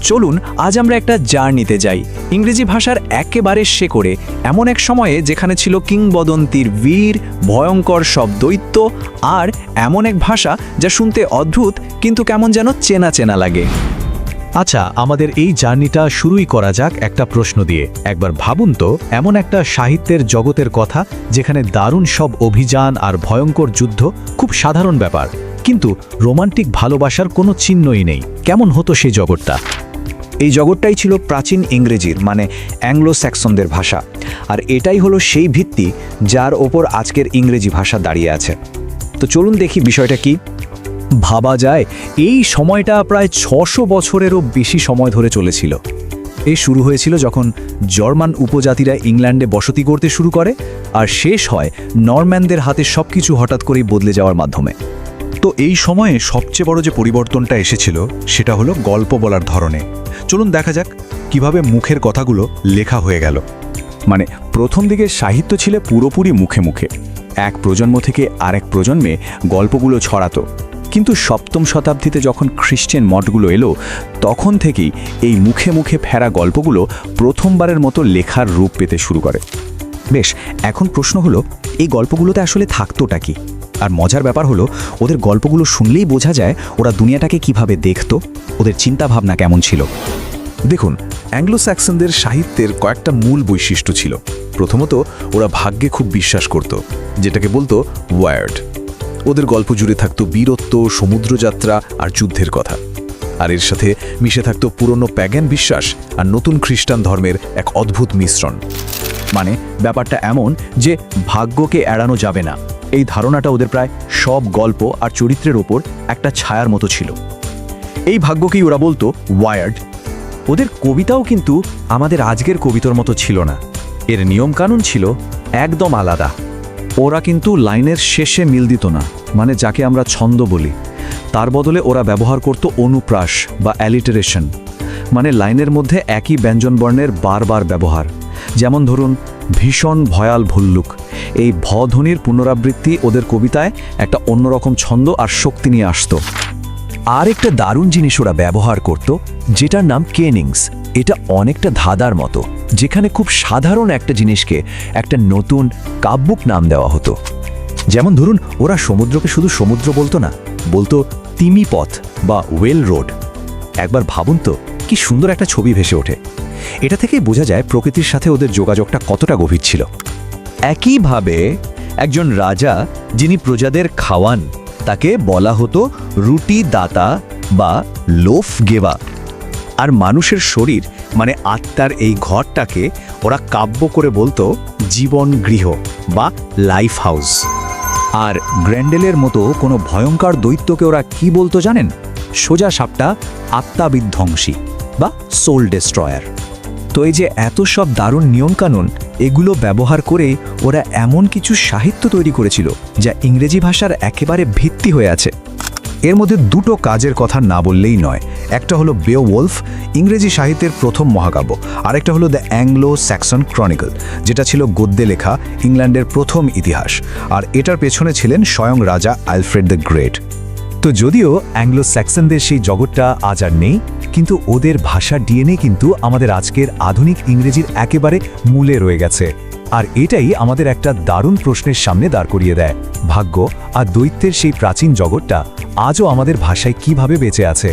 চলুন আজ আমরা একটা জার্নিতে যাই ইংরেজি ভাষার একেবারে শেকড়ে, এমন এক সময়ে যেখানে ছিল কিংবদন্তির বীর, ভয়ঙ্কর সব দৈত্য, আর এমন এক ভাষা যা শুনতে অদ্ভুত কিন্তু কেমন যেন চেনা চেনা লাগে। আচ্ছা, আমাদের এই জার্নিটা শুরুই করা যাক একটা প্রশ্ন দিয়ে। একবার ভাবুন তো, এমন একটা সাহিত্যের জগতের কথা যেখানে দারুণ সব অভিযান আর ভয়ঙ্কর যুদ্ধ খুব সাধারণ ব্যাপার, কিন্তু রোমান্টিক ভালোবাসার কোনো চিহ্নই নেই। কেমন হতো সেই জগৎটা? এই জগৎটাই ছিল প্রাচীন ইংরেজির মানে অ্যাংলো স্যাক্সনদের ভাষা, আর এটাই হলো সেই ভিত্তি যার ওপর আজকের ইংরেজি ভাষা দাঁড়িয়ে আছে। তো চলুন দেখি বিষয়টা কি। ভাবা যায় এই সময়টা প্রায় 600 বছরেরও বেশি সময় ধরে চলেছিল। এই শুরু হয়েছিল যখন জার্মান উপজাতিরা ইংল্যান্ডে বসতি করতে শুরু করে, আর শেষ হয় নরম্যানদের হাতে সবকিছু হঠাৎ করেই বদলে যাওয়ার মাধ্যমে। তো এই সময়ে সবচেয়ে বড় যে পরিবর্তনটা এসেছিল সেটা হলো গল্প বলার ধরনে। চলুন দেখা যাক কিভাবে মুখের কথাগুলো লেখা হয়ে গেল। মানে প্রথম দিকে সাহিত্য ছিল পুরোপুরি মুখে মুখে, এক প্রজন্ম থেকে আরেক প্রজন্মে গল্পগুলো ছড়াতো। কিন্তু সপ্তম শতাব্দীতে যখন খ্রিস্টান মঠগুলো এলো, তখন থেকেই এই মুখে মুখে ফেরা গল্পগুলো প্রথমবারের মতো লেখার রূপ পেতে শুরু করে। বেশ, এখন প্রশ্ন হলো এই গল্পগুলোতে আসলে থাকতোটা কি? আর মজার ব্যাপার হলো ওদের গল্পগুলো শুনলেই বোঝা যায় ওরা দুনিয়াটাকে কিভাবে দেখতো, ওদের চিন্তাভাবনা কেমন ছিল। দেখুন, অ্যাংলো স্যাক্সনদের সাহিত্যের কয়েকটা মূল বৈশিষ্ট্য ছিল। প্রথমত, ওরা ভাগ্যে খুব বিশ্বাস করত, যেটাকে বলতো ওয়ার্ড। ওদের গল্প জুড়ে থাকতো বীরত্ব, সমুদ্রযাত্রা আর যুদ্ধের কথা। আর এর সাথে মিশে থাকতো পুরনো প্যাগান বিশ্বাস আর নতুন খ্রিস্টান ধর্মের এক অদ্ভুত মিশ্রণ। মানে ব্যাপারটা এমন যে ভাগ্যকে এড়ানো যাবে না, এই ধারণাটা ওদের প্রায় সব গল্প আর চরিত্রের ওপর একটা ছায়ার মতো ছিল। এই ভাগ্যকেই ওরা বলতো ওয়ার্ড। ওদের কবিতাও কিন্তু আমাদের আজকের কবিতার মতো ছিল না, এর নিয়মকানুন ছিল একদম আলাদা। ওরা কিন্তু লাইনের শেষে মিল দিত না, মানে যাকে আমরা ছন্দ বলি। তার বদলে ওরা ব্যবহার করত অনুপ্রাস বা অ্যালিটারেশন, মানে লাইনের মধ্যে একই ব্যঞ্জনবর্ণের বারবার ব্যবহার। যেমন ধরুন, ভীষণ ভয়াল ভুল্লুক, এই ভধ্বনির পুনরাবৃত্তি ওদের কবিতায় একটা অন্যরকম ছন্দ আর শক্তি নিয়ে আসত। আর একটা দারুণ জিনিস ওরা ব্যবহার করত, যেটার নাম কেনিংস। এটা অনেকটা ধাঁধার মতো, যেখানে খুব সাধারণ একটা জিনিসকে একটা নতুন কাব্যিক নাম দেওয়া হতো। যেমন ধরুন, ওরা সমুদ্রকে শুধু সমুদ্র বলতো না, বলতো তিমি পথ বা ওয়েল রোড। একবার ভাবুন তো, কি সুন্দর একটা ছবি ভেসে ওঠে। এটা থেকেই বোঝা যায় প্রকৃতির সাথে ওদের যোগাযোগটা কতটা গভীর ছিল। একইভাবে একজন রাজা যিনি প্রজাদের খাওয়ান, তাকে বলা হতো রুটি দাতা বা লোফ গেবা। আর মানুষের শরীর মানে আত্মার এই ঘরটাকে ওরা কাব্য করে বলতো জীবন গৃহ বা লাইফ হাউস। আর গ্র্যান্ডেলের মতো কোনো ভয়ঙ্কর দৈত্যকে ওরা কি বলতো জানেন? সোজা সাপটা আত্মাবিধ্বংসী বা সোল ডেস্ট্রয়ার। তো এই যে এত সব দারুণ নিয়মকানুন, এগুলো ব্যবহার করে ওরা এমন কিছু সাহিত্য তৈরি করেছিল যা ইংরেজি ভাষার একেবারে ভিত্তি হয়ে আছে। এর মধ্যে দুটো কাজের কথা না বললেই নয়। একটা হলো বেওয়ুলফ, ইংরেজি সাহিত্যের প্রথম মহাকাব্য, আরেকটা হলো দ্য অ্যাংলো স্যাক্সন ক্রনিকল, যেটা ছিল গদ্যে লেখা ইংল্যান্ডের প্রথম ইতিহাস। আর এটার পেছনে ছিলেন স্বয়ং রাজা আলফ্রেড দ্য গ্রেট। তো যদিও অ্যাংলো স্যাক্সনদের সেই জগৎটা আজ আর নেই, কিন্তু ওদের ভাষার ডিএনএ কিন্তু আমাদের আজকের আধুনিক ইংরেজির একেবারে মূলে রয়ে গেছে। আর এটাই আমাদের একটা দারুণ প্রশ্নের সামনে দাঁড় করিয়ে দেয়, ভাগ্য আর দৈত্যের সেই প্রাচীন জগৎটা আজও আমাদের ভাষায় কিভাবে বেঁচে আছে।